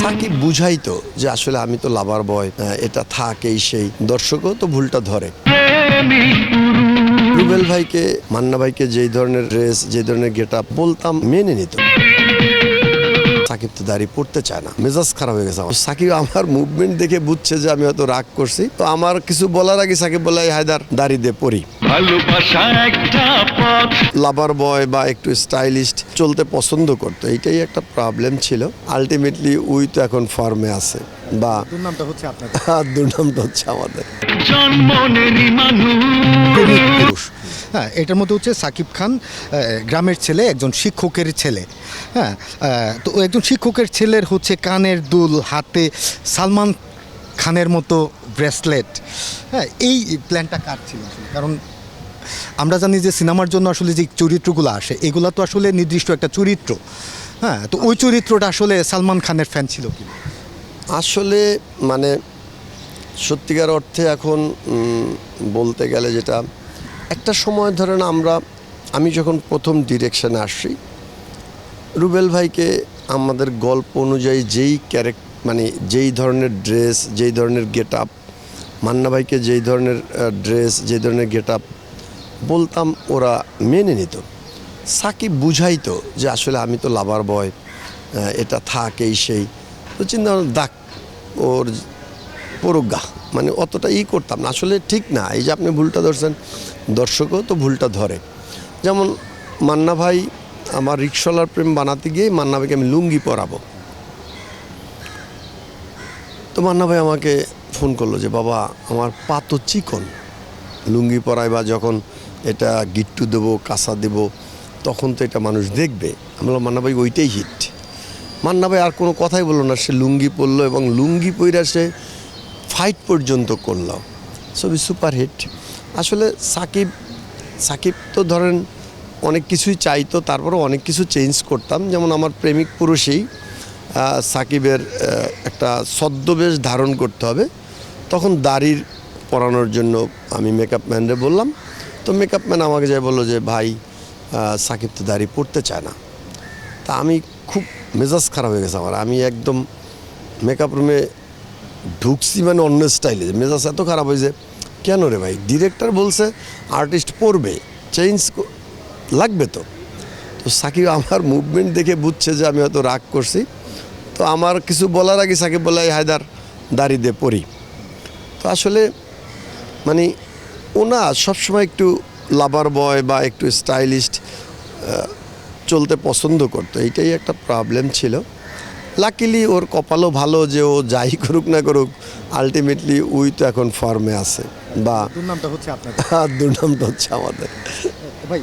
সাকিব বুঝাইতো যে আসলে আমি তো লাভার বয়, এটা থাকেই, সেই দর্শকও তো ভুলটা ধরে। রুবেল ভাইকে, মান্না ভাইকে যেই ধরনের ড্রেস, যে ধরনের গেটআপ বলতাম মেনে নিত। সাকিব তো দাড়ি পড়তে চায় না, মেজাজ খারাপ হয়ে গেছে। সাকিব আমার মুভমেন্ট দেখে বুঝছে যে আমি হয়তো রাগ করছি, তো আমার কিছু বলার আগে সাকিব বলে, হায়দার দাড়ি দে পরি। লাভার বয় বা একটু স্টাইলিস্ট চলতে পছন্দ করতো, এইটাই একটা প্রবলেম ছিল। আলটিমেটলি উই তো এখন ফর্মে আছে, বা দুর্নামটা হচ্ছে আপনাদের। দুর্নামটা হচ্ছে আমাদের। পুরুষ, হ্যাঁ, এটার মধ্যে হচ্ছে সাকিব খান গ্রামের ছেলে, একজন শিক্ষকের ছেলে। হ্যাঁ, তো একজন শিক্ষকের ছেলের হচ্ছে কানের দুল, হাতে সালমান খানের মতো ব্রেসলেট। হ্যাঁ, এই প্ল্যানটা কার ছিল আসলে? কারণ আমরা জানি যে সিনেমার জন্য আসলে যে চরিত্রগুলো আসে, এগুলো তো আসলে নির্দিষ্ট একটা চরিত্র। হ্যাঁ, তো ওই চরিত্রটা আসলে সালমান খানের ফ্যান ছিল কি? আসলে মানে সত্যিকার অর্থে এখন বলতে গেলে যেটা একটা সময় ধরেন আমি যখন প্রথম ডিরেকশনে আসছি, রুবেল ভাইকে আমাদের গল্প অনুযায়ী যেই ধরনের ড্রেস, যেই ধরনের গেটআপ, মান্না ভাইকে যেই ধরনের ড্রেস, যেই ধরনের গেটআপ বলতাম, ওরা মেনে নিত। সাকিব বুঝাইতো যে আসলে আমি তো লাভার বয়, এটা থাকেই, সেই তো চিন্তা দাগ ওর প্রজ্ঞা, মানে অতটা করতাম না। আসলে ঠিক না, এই যে আপনি ভুলটা ধরছেন, দর্শকও তো ভুলটা ধরে। যেমন মান্না ভাই, আমার রিক্সাওয়ালার প্রেম বানাতে গিয়ে মান্না ভাইকে আমি লুঙ্গি পরাবো, তো মান্না ভাই আমাকে ফোন করলো যে বাবা আমার পা তো চিকন, লুঙ্গি পরাই বা যখন এটা গিট্টু দেবো, কাঁসা দেবো, তখন তো এটা মানুষ দেখবে। আমি বললাম মান্না ভাই ওইটাই হিট। মান্না ভাই আর কোনো কথাই বললো না, সে লুঙ্গি পরলো এবং লুঙ্গি পইরা সে ফাইট পর্যন্ত করলো, ছবি সুপারহিট। আসলে সাকিব তো ধরেন অনেক কিছুই চাইতো, তারপরে অনেক কিছু চেঞ্জ করতাম। যেমন আমার প্রেমিক পুরুষেই সাকিবের একটা ছদ্মবেশ ধারণ করতে হবে, তখন দাড়ির পরানোর জন্য আমি মেকআপ ম্যানরে বললাম, তো মেকআপ ম্যান আমাকে যাই বললো যে ভাই সাকিব তো দাড়ি পড়তে চায় না। তা আমি খুব মেজাজ খারাপ হয়ে গেছে আমার, আমি একদম মেকআপ রুমে ঢুকছি, মানে অন্য স্টাইলে, মেজাজ এত খারাপ হয়েছে। কেন রে ভাই, ডিরেক্টর বলছে আর্টিস্ট পড়বে, চেঞ্জ লাগবে তো সাকিব আমার মুভমেন্ট দেখে বুঝছে যে আমি হয়তো রাগ করছি, তো আমার কিছু বলার আগে সাকিব বলে, হায়দার দাড়ি দে পরি। তো আসলে মানে ওনা সবসময় একটু লাভার বয় বা একটু স্টাইলিস্ট চলতে পছন্দ করতো, এইটাই একটা প্রবলেম ছিল। লাকিলি ওর কপালও ভালো যে ও যাই করুক না করুক, আলটিমেটলি উই তো এখন ফর্মে আছে, বা দুর্নামটা হচ্ছে আপনাদের। দুর্নামটা হচ্ছে আমাদের। ভাই